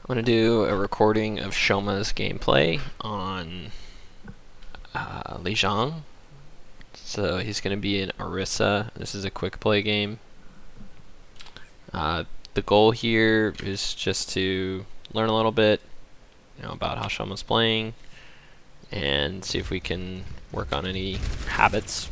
I'm going to do a recording of Shoma's gameplay on Lijiang. So he's going to be in Orisa. This is a quick play game. The goal here is just to learn a little bit, about how Shoma's playing, and see if we can work on any habits.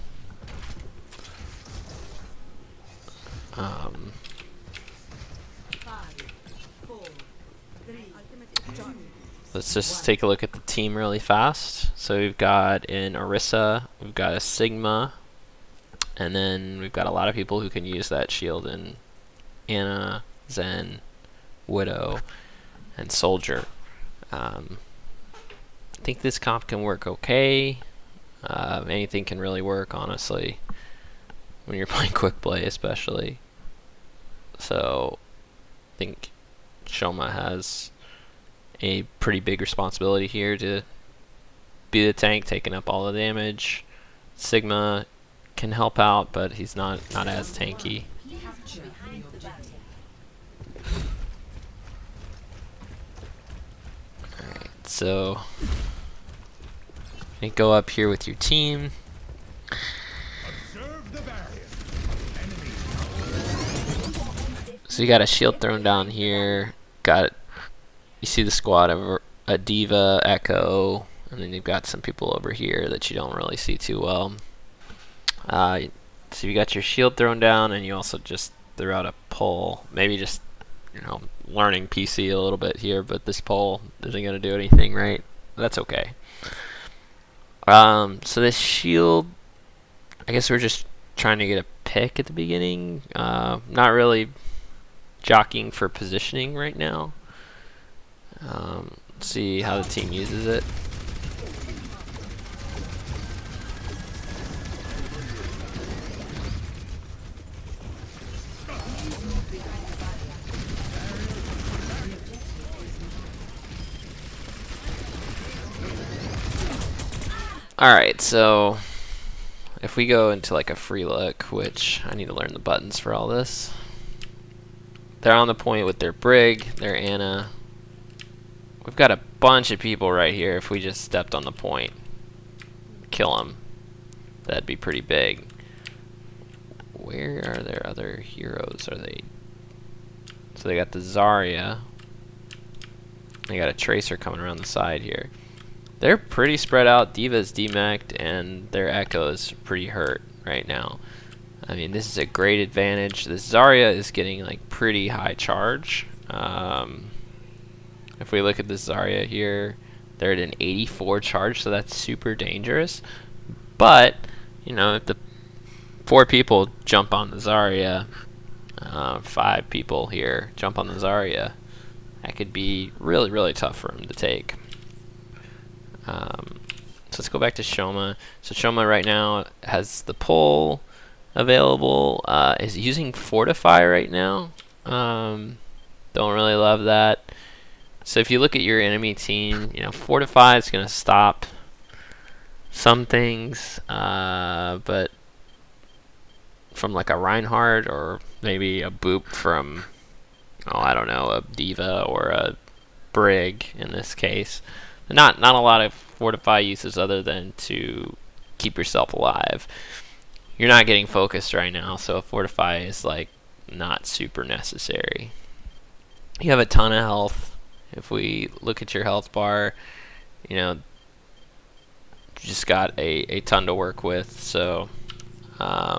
Let's just take a look at the team really fast. So we've got in Orisa, we've got a Sigma, and then we've got a lot of people who can use that shield in Ana, Zen, Widow, and Soldier. I think this comp can work okay. Anything can really work, honestly, when you're playing quick play especially. So I think Shoma has a pretty big responsibility here to be the tank, taking up all the damage. Sigma can help out, but he's not as tanky. Alright, so you go up here with your team. So you got a shield thrown down here. You see the squad of a Diva, Echo, and then you've got some people over here that you don't really see too well. So you got your shield thrown down, and you also just threw out a pole. Maybe just, learning PC a little bit here, but this pole isn't going to do anything, right? That's okay. So this shield, I guess we're just trying to get a pick at the beginning. Not really jockeying for positioning right now. Let's see how the team uses it. Alright, so if we go into like a free look, which I need to learn the buttons for all this. They're on the point with their Brig, their Ana. We've got a bunch of people right here. If we just stepped on the point, kill them, that'd be pretty big. Where are their other heroes? Are they? So they got the Zarya. They got a Tracer coming around the side here. They're pretty spread out. Diva's demac'd, and their Echo is pretty hurt right now. I mean, this is a great advantage. This Zarya is getting like pretty high charge. If we look at this Zarya here, they're at an 84 charge, so that's super dangerous. But, if the 4 people jump on the Zarya, 5 people here jump on the Zarya, that could be really, really tough for him to take. So let's go back to Shoma. So Shoma right now has the pull available, is using Fortify right now. Don't really love that. So if you look at your enemy team, Fortify is going to stop some things, but from like a Reinhardt or maybe a Boop from, I don't know, a Diva or a Brig in this case. Not a lot of Fortify uses other than to keep yourself alive. You're not getting focused right now, so Fortify is like not super necessary. You have a ton of health. If we look at your health bar, you just got a ton to work with. So I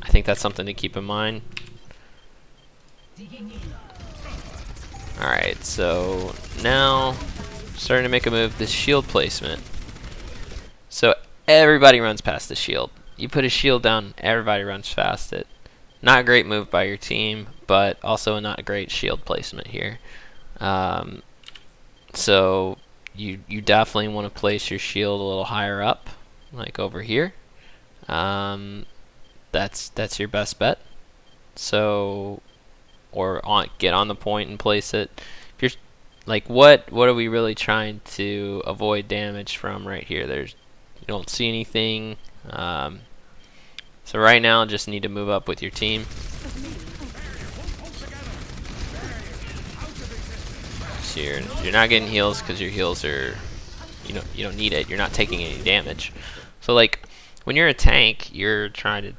think that's something to keep in mind. Alright, so now starting to make a move, this shield placement. So everybody runs past the shield. You put a shield down, everybody runs past it. Not a great move by your team, but also not a great shield placement here. So you definitely want to place your shield a little higher up, like over here. That's your best bet. So, get on the point and place it. If you're like, what are we really trying to avoid damage from right here? You don't see anything. So right now, just need to move up with your team. here. You're not getting heals because your heals are, you don't need it. You're not taking any damage. So like when you're a tank, you're trying to.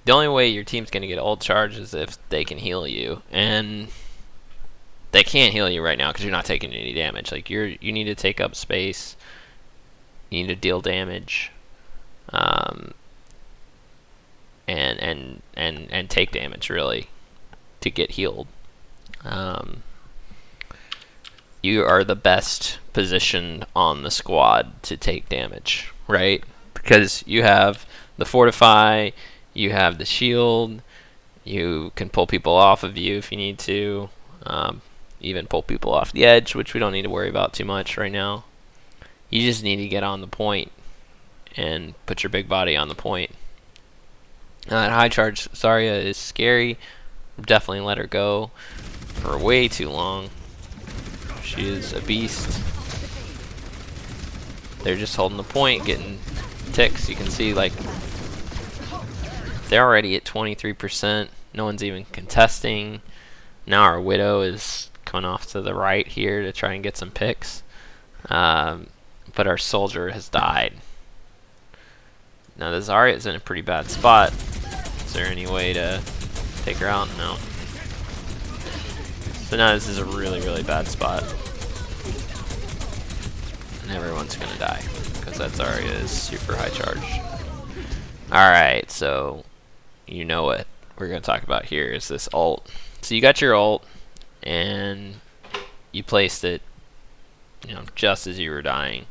The only way your team's gonna get ult charge is if they can heal you, and they can't heal you right now because you're not taking any damage. Like you need to take up space. You need to deal damage, and take damage really to get healed. You are the best positioned on the squad to take damage, right? Because you have the fortify, you have the shield, you can pull people off of you if you need to, even pull people off the edge, which we don't need to worry about too much right now. You just need to get on the point and put your big body on the point. High charge Zarya is scary. Definitely let her go for way too long. She is a beast. They're just holding the point, getting ticks. You can see like they're already at 23%. No one's even contesting. Now our Widow is coming off to the right here to try and get some picks. But our soldier has died. Now the Zarya is in a pretty bad spot. Is there any way to take her out? No. So now this is a really, really bad spot. And everyone's gonna die because that Zarya is super high charge. Alright, so you know what we're gonna talk about here is this ult. So you got your ult and you placed it, just as you were dying.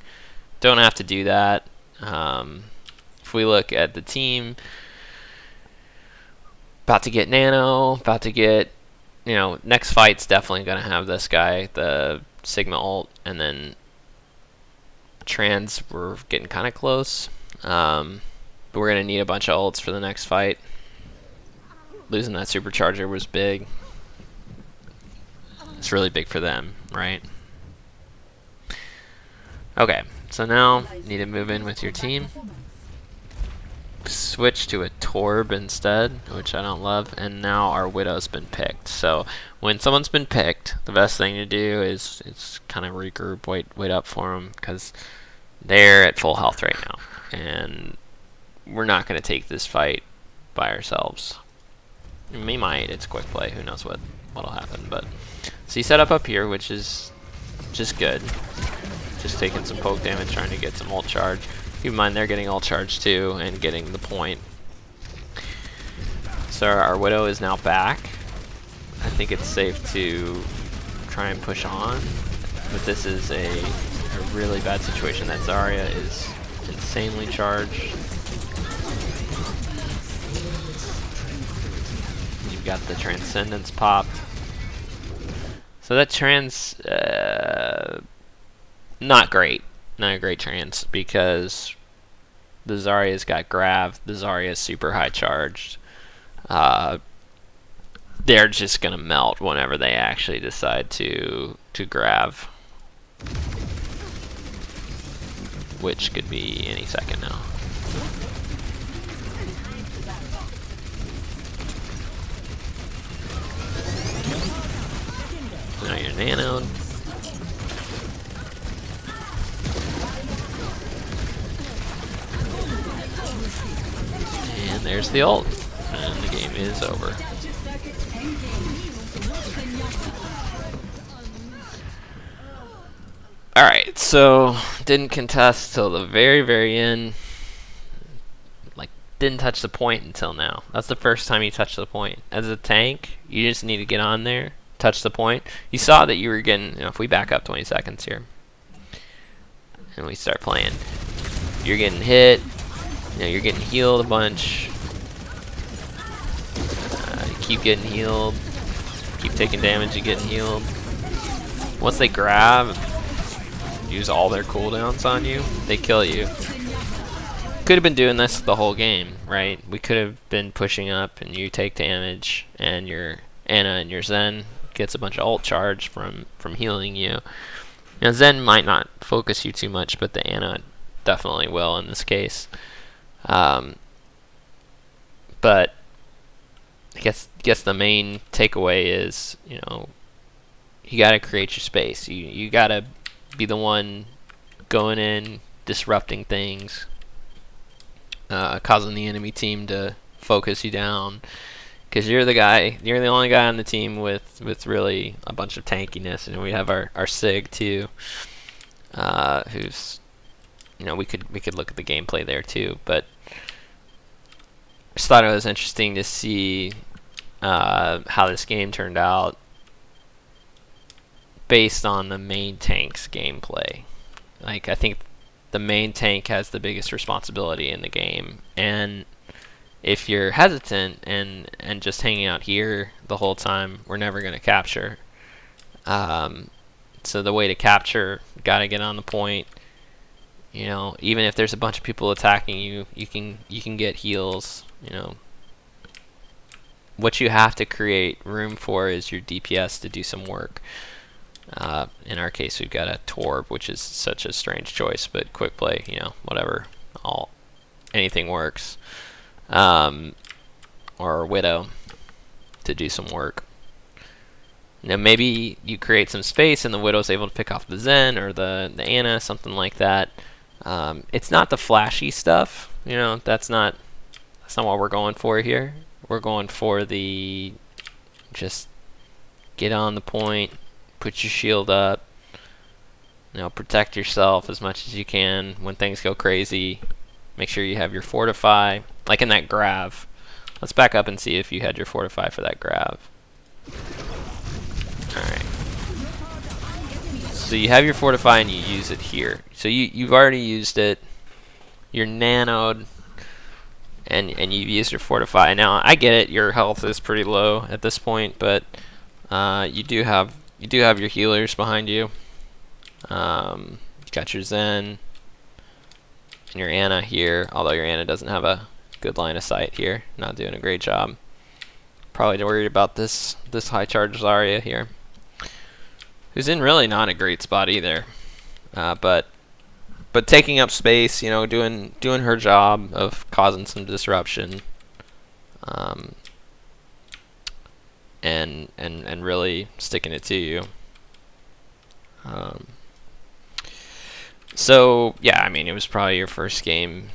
Don't have to do that. If we look at the team, about to get Nano, about to get, next fight's definitely gonna have this guy, the Sigma ult, and then Trans, we're getting kind of close. But we're gonna need a bunch of ults for the next fight. Losing that supercharger was big. It's really big for them, right? Okay, so now you need to move in with your team. Switch to a Torb instead, which I don't love, and now our Widow's been picked. So when someone's been picked, the best thing to do is kind of regroup, wait up for them, because they're at full health right now, and we're not going to take this fight by ourselves. We might, it's quick play, who knows what'll happen, but so you set up here, which is just good. Just taking some poke damage, trying to get some ult charge. Keep in mind they're getting ult charge too and getting the point. So our Widow is now back. I think it's safe to try and push on, but this is a really bad situation. That Zarya is insanely charged. You've got the Transcendence popped. So that Trans, not great. Not a great Trans, because the Zarya's got Grav. The Zarya is super high charged. They're just gonna melt whenever they actually decide to Grav, which could be any second now. Now you're nanoed. And there's the ult. And the game is over. Alright, so didn't contest till the very, very end. Like, didn't touch the point until now. That's the first time you touched the point. As a tank, you just need to get on there, touch the point. You saw that you were getting, if we back up 20 seconds here, and we start playing, you're getting hit, you're getting healed a bunch. You keep getting healed, keep taking damage, you're getting healed. Once they grab, use all their cooldowns on you, they kill you. Could have been doing this the whole game, right? We could have been pushing up and you take damage and your Ana and your Zen gets a bunch of ult charge from healing you. Now Zen might not focus you too much, but the Ana definitely will in this case. But I guess the main takeaway is, you gotta create your space. You gotta be the one going in, disrupting things, causing the enemy team to focus you down, because you're the only guy on the team with really a bunch of tankiness. And we have our Sig too, who's, we could look at the gameplay there too, but I just thought it was interesting to see how this game turned out based on the main tank's gameplay. Like, I think the main tank has the biggest responsibility in the game, and if you're hesitant and just hanging out here the whole time, we're never going to capture. So the way to capture, gotta get on the point. Even if there's a bunch of people attacking you, you can get heals. What you have to create room for is your DPS to do some work. In our case, we've got a Torb, which is such a strange choice, but quick play, whatever, anything works. Or Widow to do some work. Maybe you create some space and the Widow's able to pick off the Zen or the Ana, something like that. It's not the flashy stuff, that's not what we're going for here. We're going for the just get on the point, put your shield up, protect yourself as much as you can when things go crazy. Make sure you have your fortify, like in that grav. Let's back up and see if you had your fortify for that grav. Alright. So you have your fortify and you use it here. So you've already used it. You're nanoed, and you've used your fortify. Now I get it, your health is pretty low at this point, but you do have your healers behind you. You got your Zen and your Ana here, although your Ana doesn't have a good line of sight here. Not doing a great job. Probably worried about this high charge Zarya here, who's in really not a great spot either. But taking up space, doing her job of causing some disruption, and really sticking it to you. So yeah, I mean, it was probably your first game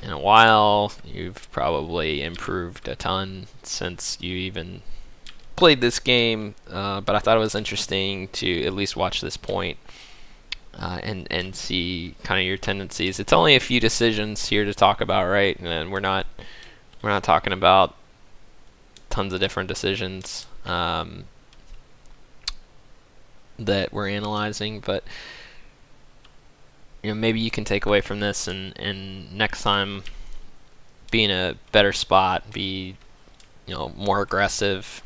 in a while. You've probably improved a ton since you even played this game, but I thought it was interesting to at least watch this point, and see kind of your tendencies. It's only a few decisions here to talk about, right? And we're not talking about tons of different decisions that we're analyzing, but maybe you can take away from this and next time be in a better spot, be more aggressive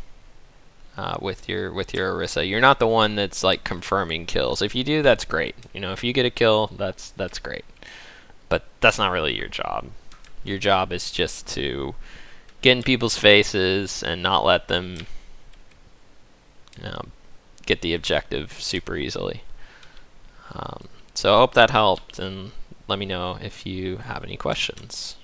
with your Orisa. You're not the one that's like confirming kills. If you do, that's great. If you get a kill, that's great. But that's not really your job. Your job is just to get in people's faces and not let them get the objective super easily. So I hope that helped, and let me know if you have any questions.